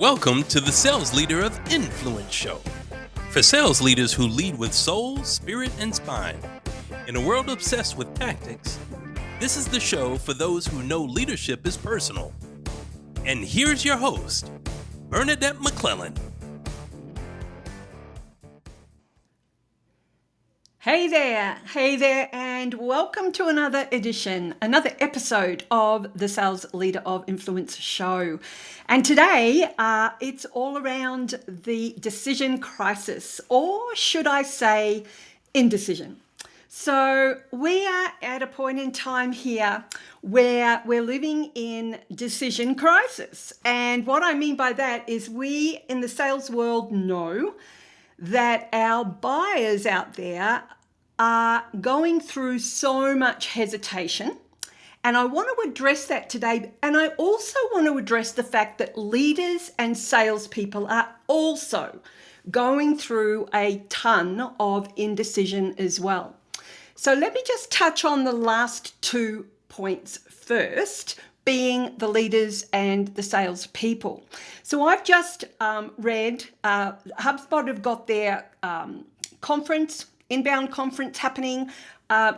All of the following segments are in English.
Welcome to the Sales Leader of Influence show. For sales leaders who lead with soul, spirit, and spine. In a world obsessed with tactics, this is the show for those who know leadership is personal. And here's your host, Bernadette McClelland. Hey there, and welcome to another episode of the Sales Leader of Influence show. And today, it's all around the decision crisis, or should I say, indecision. So we are at a point in time here where we're living in decision crisis. And what I mean by that is we in the sales world know that our buyers out there are going through so much hesitation. And I want to address that today. And I also want to address the fact that leaders and salespeople are also going through a ton of indecision as well. So let me just touch on the last 2 points first, being the leaders and the salespeople. So I've just read, HubSpot have got their inbound conference happening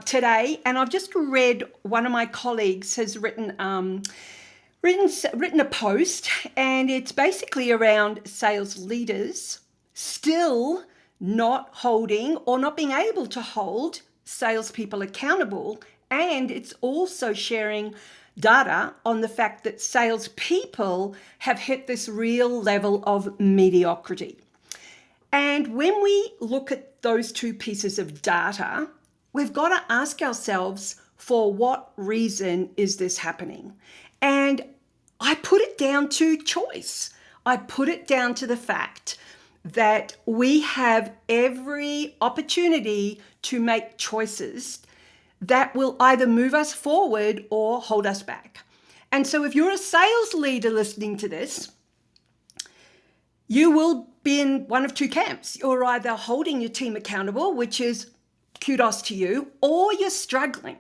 today, and I've just read one of my colleagues has written a post, and it's basically around sales leaders still not holding or not being able to hold salespeople accountable, and it's also sharing data on the fact that salespeople have hit this real level of mediocrity. And when we look at those two pieces of data, we've got to ask ourselves, for what reason is this happening? And I put it down to choice. I put it down to the fact that we have every opportunity to make choices that will either move us forward or hold us back. And so if you're a sales leader listening to this, you will be in one of two camps. You're either holding your team accountable, which is kudos to you, or you're struggling.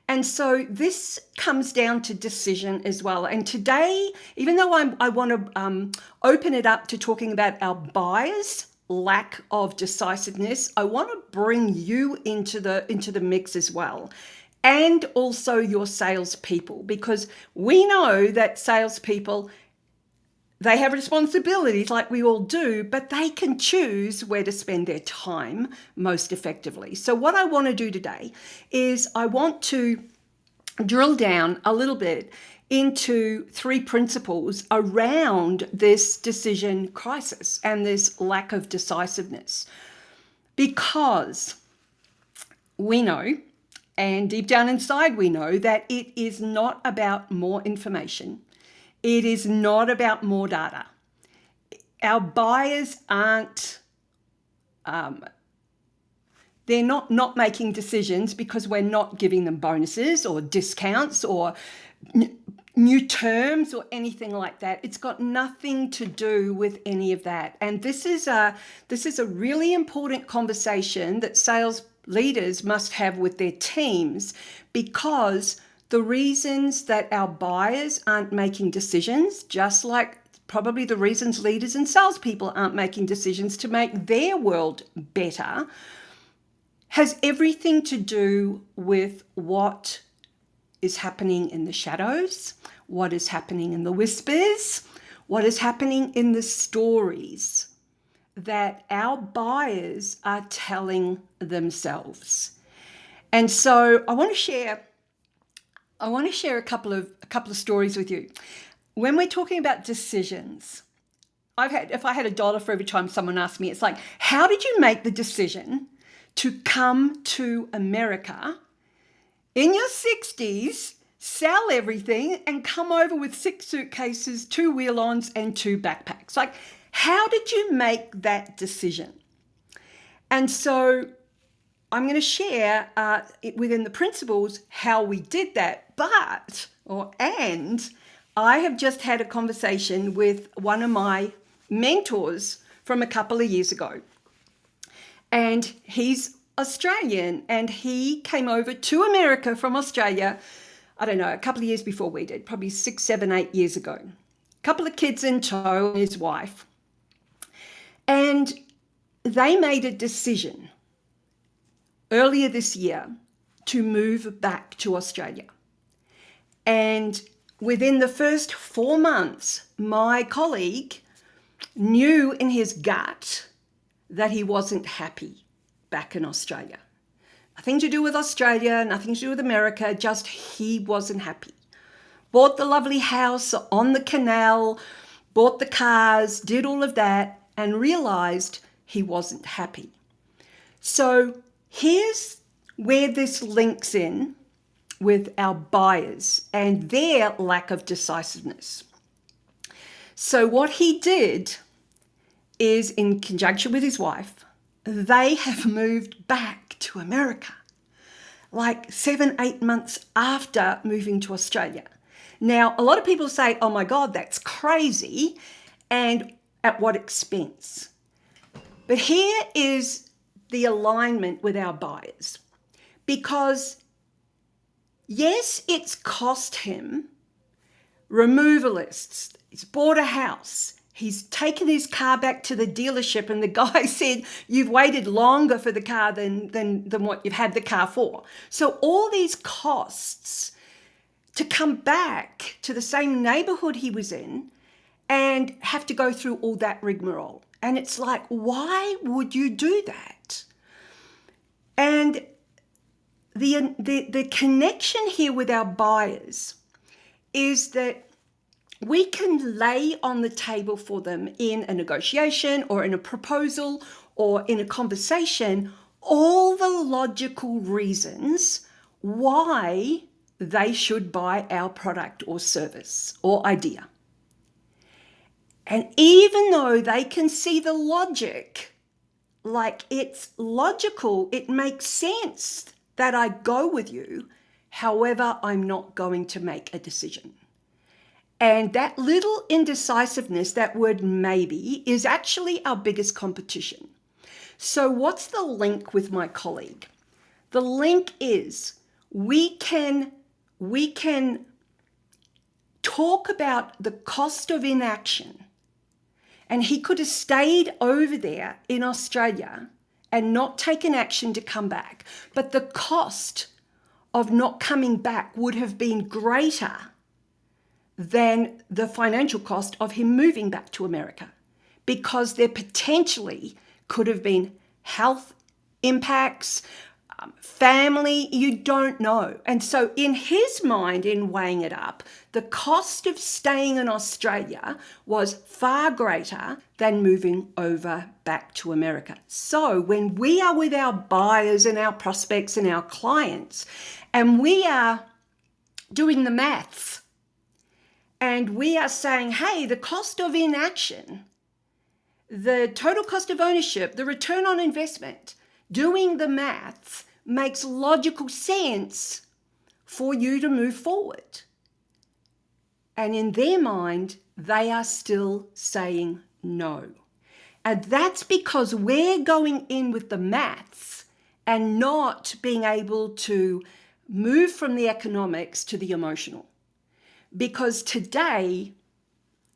And so this comes down to decision as well. And today, even though I want to open it up to talking about our buyers' lack of decisiveness, I want to bring you into the mix as well, and also your salespeople, because we know that salespeople, they have responsibilities like we all do, but they can choose where to spend their time most effectively. So what I want to do today is I want to drill down a little bit into 3 principles around this decision crisis and this lack of decisiveness. Because we know, and deep down inside we know, that it is not about more information. It is not about more data. Our buyers aren't, they're not making decisions because we're not giving them bonuses or discounts or new terms or anything like that. It's got nothing to do with any of that. And this is a really important conversation that sales leaders must have with their teams, because the reasons that our buyers aren't making decisions, just like probably the reasons leaders and salespeople aren't making decisions to make their world better, has everything to do with what is happening in the shadows, what is happening in the whispers, what is happening in the stories that our buyers are telling themselves. And so I want to share a couple of stories with you. When we're talking about decisions, if I had $1 for every time someone asked me, it's like, how did you make the decision to come to America in your 60s, sell everything, and come over with 6 suitcases, 2 wheel-ons, and 2 backpacks? Like, how did you make that decision? And so I'm going to share within the principles how we did that. And I have just had a conversation with one of my mentors from a couple of years ago. And he's Australian, and he came over to America from Australia, I don't know, a couple of years before we did, probably 6, 7, 8 years ago. couple of kids in tow, and his wife. And they made a decision earlier this year to move back to Australia. And within the first 4 months, my colleague knew in his gut that he wasn't happy back in Australia. Nothing to do with Australia, nothing to do with America, just he wasn't happy. Bought the lovely house on the canal, bought the cars, did all of that, and realized he wasn't happy. So here's where this links in with our buyers and their lack of decisiveness. So what he did is, in conjunction with his wife, they have moved back to America, like 7-8 months after moving to Australia. Now, a lot of people say, oh my God, that's crazy, and at what expense? But here is the alignment with our buyers, because yes, it's cost him removalists. He's bought a house. He's taken his car back to the dealership, and the guy said, you've waited longer for the car than what you've had the car for. So all these costs to come back to the same neighborhood he was in and have to go through all that rigmarole. And it's like, why would you do that? And the connection here with our buyers is that we can lay on the table for them in a negotiation or in a proposal or in a conversation all the logical reasons why they should buy our product or service or idea. And even though they can see the logic, like it's logical, it makes sense that I go with you, however, I'm not going to make a decision. And that little indecisiveness, that word maybe, is actually our biggest competition. So what's the link with my colleague? The link is we can talk about the cost of inaction. And he could have stayed over there in Australia and not taken action to come back. But the cost of not coming back would have been greater than the financial cost of him moving back to America, because there potentially could have been health impacts, family, you don't know. And so in his mind, in weighing it up, the cost of staying in Australia was far greater than moving over back to America. So when we are with our buyers and our prospects and our clients, and we are doing the maths, and we are saying, hey, the cost of inaction, the total cost of ownership, the return on investment, doing the maths makes logical sense for you to move forward. And in their mind, they are still saying no. And that's because we're going in with the maths and not being able to move from the economics to the emotional. Because today,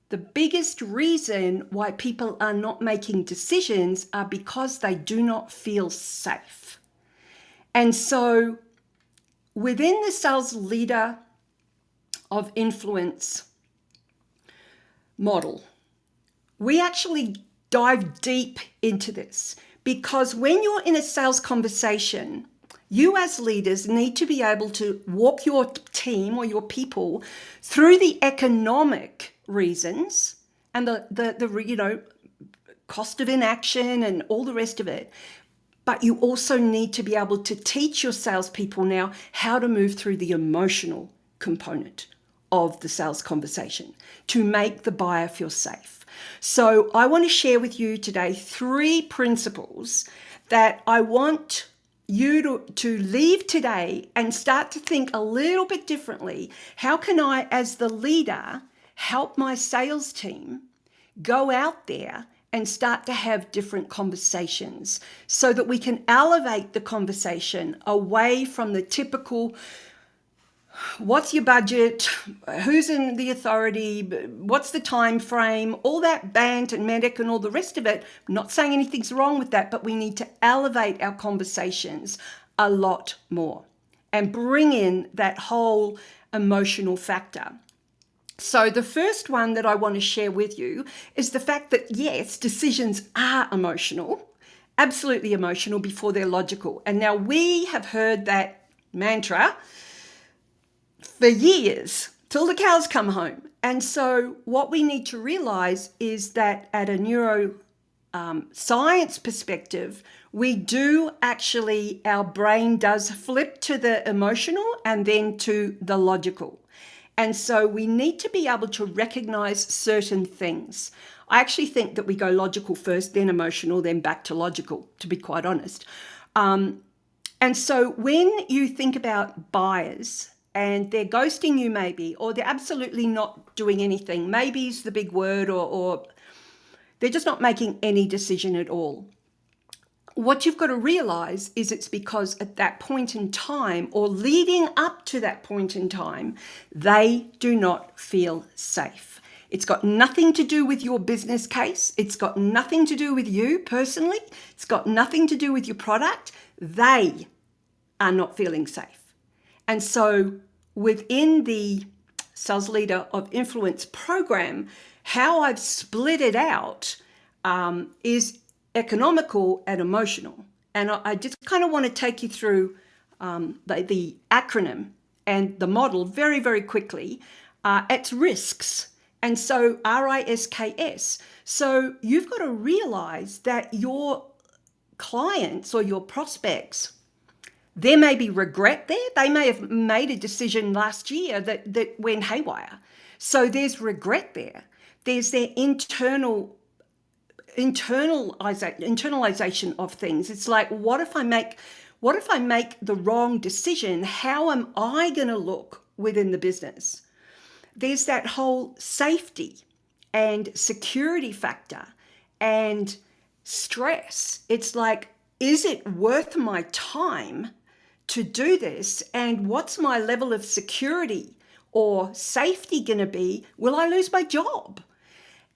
the biggest reason why people are not making decisions are because they do not feel safe. And so within the sales leader of influence model, we actually dive deep into this, because when you're in a sales conversation, you as leaders need to be able to walk your team or your people through the economic reasons and the cost of inaction and all the rest of it. But you also need to be able to teach your salespeople now how to move through the emotional component of the sales conversation to make the buyer feel safe. So I want to share with you today 3 principles that I want you to leave today and start to think a little bit differently. How can I, as the leader, help my sales team go out there and start to have different conversations so that we can elevate the conversation away from the typical what's your budget, who's in the authority, what's the time frame, all that bant and medic and all the rest of it. I'm not saying anything's wrong with that, but we need to elevate our conversations a lot more and bring in that whole emotional factor. So the first one that I want to share with you is the fact that, yes, decisions are emotional, absolutely emotional before they're logical. And now we have heard that mantra for years, till the cows come home. And so what we need to realize is that at a neuroscience perspective, we do actually, our brain does flip to the emotional and then to the logical. And so we need to be able to recognize certain things. I actually think that we go logical first, then emotional, then back to logical, to be quite honest. And so when you think about buyers and they're ghosting you maybe, or they're absolutely not doing anything, maybe is the big word, or they're just not making any decision at all. What you've got to realize is it's because at that point in time, or leading up to that point in time, they do not feel safe. It's got nothing to do with your business case. It's got nothing to do with you personally. It's got nothing to do with your product. They are not feeling safe. And so within the Sales Leader of Influence program, how I've split it out is economical and emotional. And I just kind of want to take you through the acronym and the model very, very quickly. It's risks. And so RISKS. So you've got to realize that your clients or your prospects, there may be regret there. They may have made a decision last year that went haywire. So there's regret there. There's their internalization of things. It's like, what if I make the wrong decision? How am I going to look within the business? There's that whole safety and security factor and stress. It's like, is it worth my time to do this? And what's my level of security or safety going to be? Will I lose my job?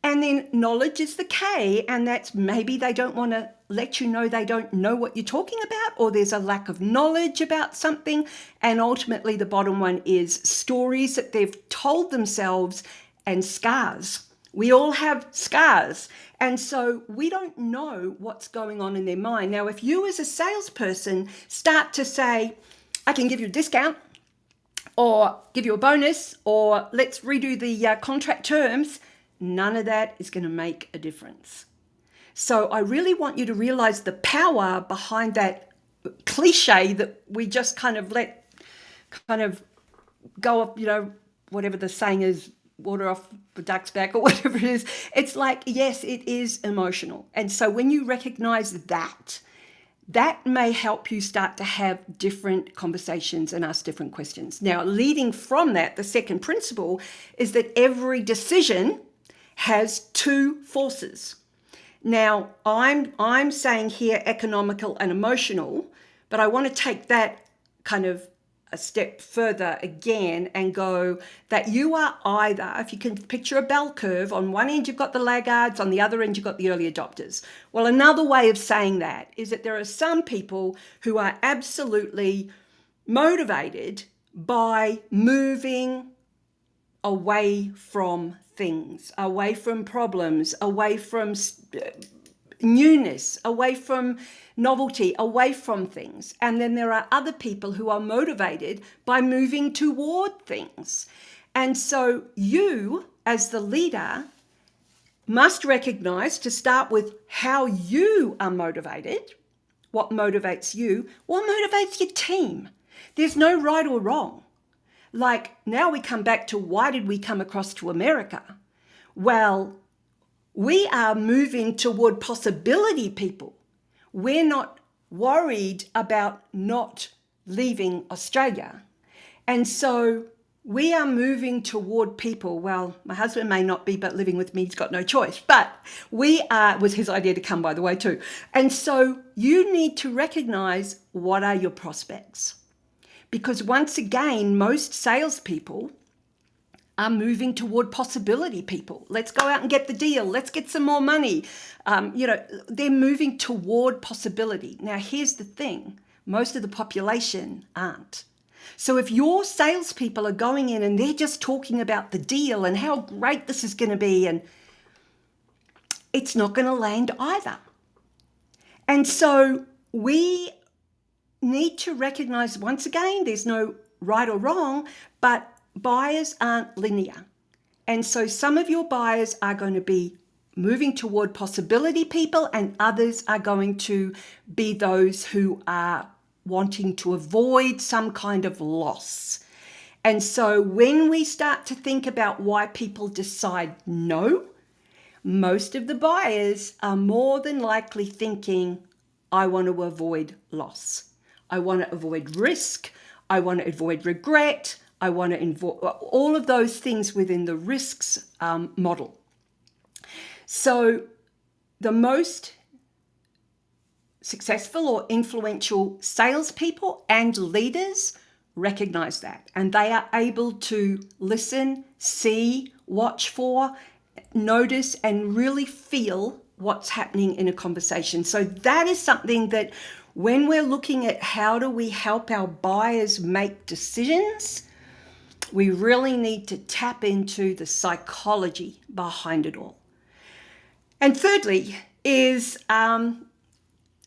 And then knowledge is the K, and that's maybe they don't want to let you know they don't know what you're talking about, or there's a lack of knowledge about something. And ultimately the bottom one is stories that they've told themselves and scars. We all have scars. And so we don't know what's going on in their mind. Now, if you as a salesperson start to say, I can give you a discount, or give you a bonus, or let's redo the contract terms, none of that is going to make a difference. So I really want you to realize the power behind that cliche that we just kind of let go up, whatever the saying is, water off the duck's back or whatever it is. It's like, yes, it is emotional. And so when you recognize that may help you start to have different conversations and ask different questions. Now, leading from that, the second principle is that every decision has two forces. Now, I'm saying here economical and emotional, but I want to take that kind of a step further again and go that you are either, if you can picture a bell curve, on one end you've got the laggards, on the other end you've got the early adopters. Well, another way of saying that is that there are some people who are absolutely motivated by moving away from things, away from problems, away from newness, away from novelty, away from things. And then there are other people who are motivated by moving toward things. And so you, as the leader, must recognize, to start with, how you are motivated, what motivates you, what motivates your team. There's no right or wrong. Like, now we come back to, why did we come across to America? Well, we are moving toward possibility people. We're not worried about not leaving Australia. And so we are moving toward people. Well, my husband may not be, but living with me, he's got no choice. But was his idea to come, by the way, too. And so you need to recognize, what are your prospects? Because once again, most salespeople are moving toward possibility people. Let's go out and get the deal. Let's get some more money. They're moving toward possibility. Now, here's the thing. Most of the population aren't. So if your salespeople are going in and they're just talking about the deal and how great this is going to be, and it's not going to land either. And so we need to recognize, once again, there's no right or wrong, but buyers aren't linear. And so some of your buyers are going to be moving toward possibility people, and others are going to be those who are wanting to avoid some kind of loss. And so when we start to think about why people decide no, most of the buyers are more than likely thinking, I want to avoid loss. I want to avoid risk. I want to avoid regret. I want to avoid all of those things within the risks model. So the most successful or influential salespeople and leaders recognize that, and they are able to listen, see, watch for, notice, and really feel what's happening in a conversation. So that is something that when we're looking at how do we help our buyers make decisions, we really need to tap into the psychology behind it all. And thirdly is,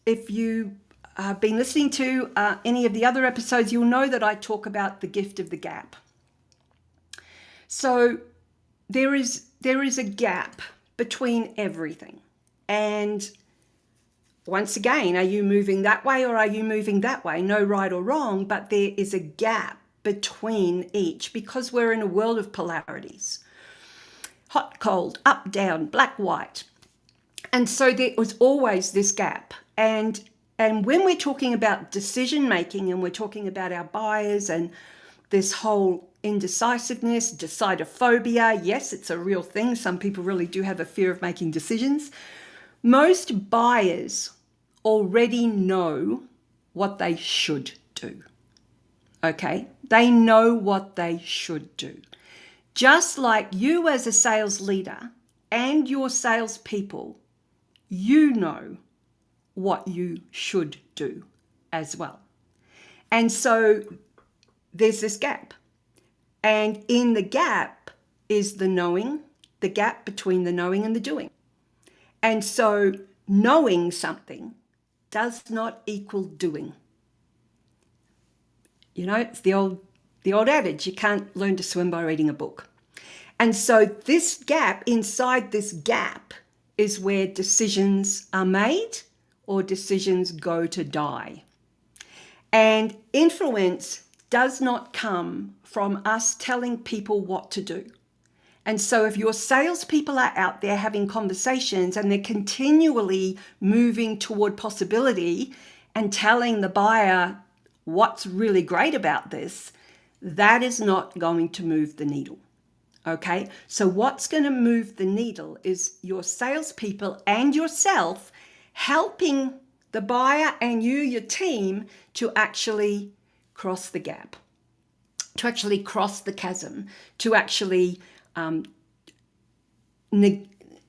if you have been listening to any of the other episodes, you'll know that I talk about the gift of the gap. So there is a gap between everything. And once again, are you moving that way or are you moving that way? No right or wrong, but there is a gap between each because we're in a world of polarities. Hot, cold, up, down, black, white. And so there was always this gap. And when we're talking about decision making and we're talking about our buyers and this whole indecisiveness, decidophobia, yes, it's a real thing. Some people really do have a fear of making decisions. Most buyers already know what they should do. Okay? They know what they should do. Just like you as a sales leader and your salespeople, you know what you should do as well. And so there's this gap. And in the gap is the knowing, the gap between the knowing and the doing. And so knowing something does not equal doing. You know, it's the old adage, you can't learn to swim by reading a book. And so this gap, inside this gap, is where decisions are made or decisions go to die. And influence does not come from us telling people what to do. And so if your salespeople are out there having conversations and they're continually moving toward possibility and telling the buyer what's really great about this, that is not going to move the needle. Okay, so what's going to move the needle is your salespeople and yourself helping the buyer and you, your team, to actually cross the gap, to actually cross the chasm, to actually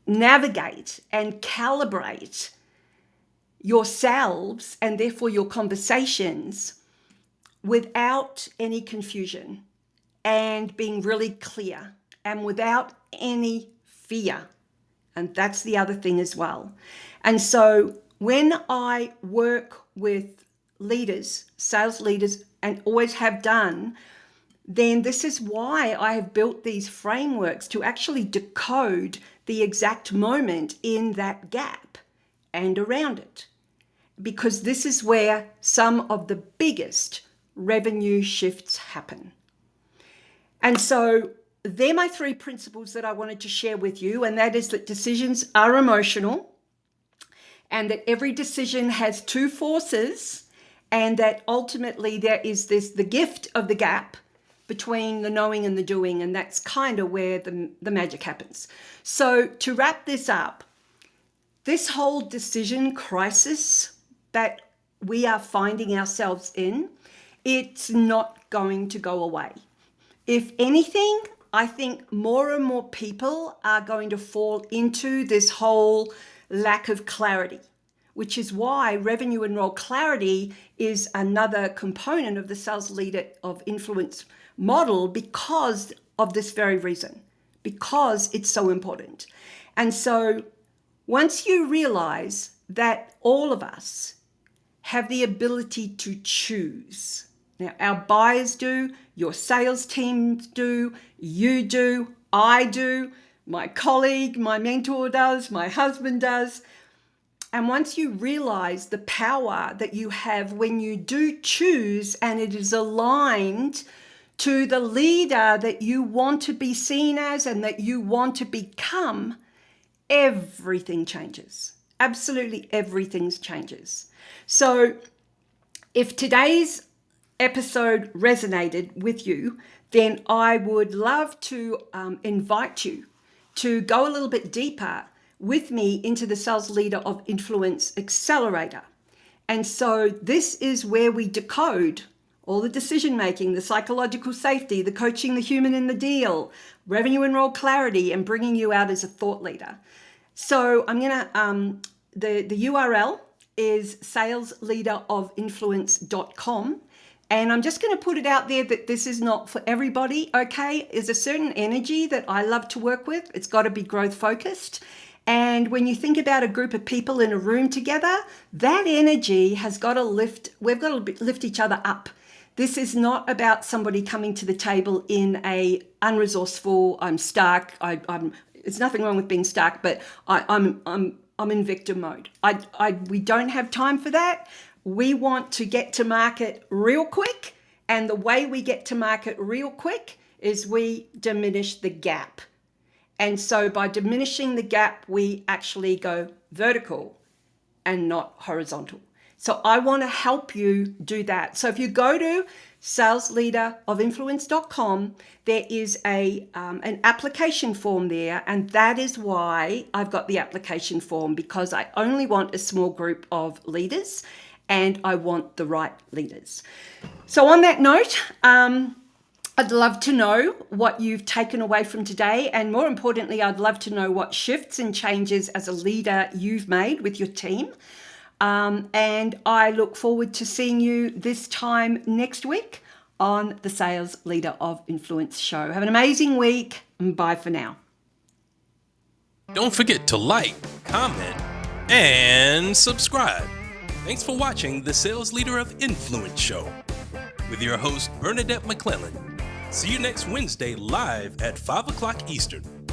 navigate and calibrate yourselves and therefore your conversations without any confusion and being really clear and without any fear. And that's the other thing as well. And so when I work with leaders, sales leaders, and always have done, then this is why I have built these frameworks to actually decode the exact moment in that gap and around it. Because this is where some of the biggest revenue shifts happen. And so they're my 3 principles that I wanted to share with you, and that is that decisions are emotional, and that every decision has 2 forces, and that ultimately there is the gift of the gap between the knowing and the doing, and that's kind of where the magic happens. So to wrap this up, this whole decision crisis that we are finding ourselves in it's not going to go away. If anything, I think more and more people are going to fall into this whole lack of clarity, which is why revenue and role clarity is another component of the sales leader of influence model, because of this very reason, because it's so important. And so once you realize that all of us have the ability to choose. Now, our buyers do, your sales teams do, you do, I do, my colleague, my mentor does, my husband does. And once you realize the power that you have when you do choose and it is aligned to the leader that you want to be seen as and that you want to become, everything changes. Absolutely everything changes. So if today's episode resonated with you, then I would love to invite you to go a little bit deeper with me into the Sales Leader of Influence Accelerator. And so this is where we decode all the decision making, the psychological safety, the coaching, the human in the deal, revenue and role clarity, and bringing you out as a thought leader. So I'm gonna the URL is salesleaderofinfluence.com. And I'm just going to put it out there that this is not for everybody, okay? There's a certain energy that I love to work with. It's got to be growth focused. And when you think about a group of people in a room together, that energy has got to lift, we've got to lift each other up. This is not about somebody coming to the table in a unresourceful, I'm stuck, there's nothing wrong with being stuck, but I'm in victim mode. We don't have time for that. We want to get to market real quick. And the way we get to market real quick is we diminish the gap. And so by diminishing the gap, we actually go vertical and not horizontal. So I want to help you do that. So if you go to salesleaderofinfluence.com, there is an application form there. And that is why I've got the application form, because I only want a small group of leaders and I want the right leaders. So on that note, I'd love to know what you've taken away from today. And more importantly, I'd love to know what shifts and changes as a leader you've made with your team. And I look forward to seeing you this time next week on the Sales Leader of Influence show. Have an amazing week, and bye for now. Don't forget to like, comment, and subscribe. Thanks for watching the Sales Leader of Influence show with your host, Bernadette McClelland. See you next Wednesday live at 5 o'clock Eastern.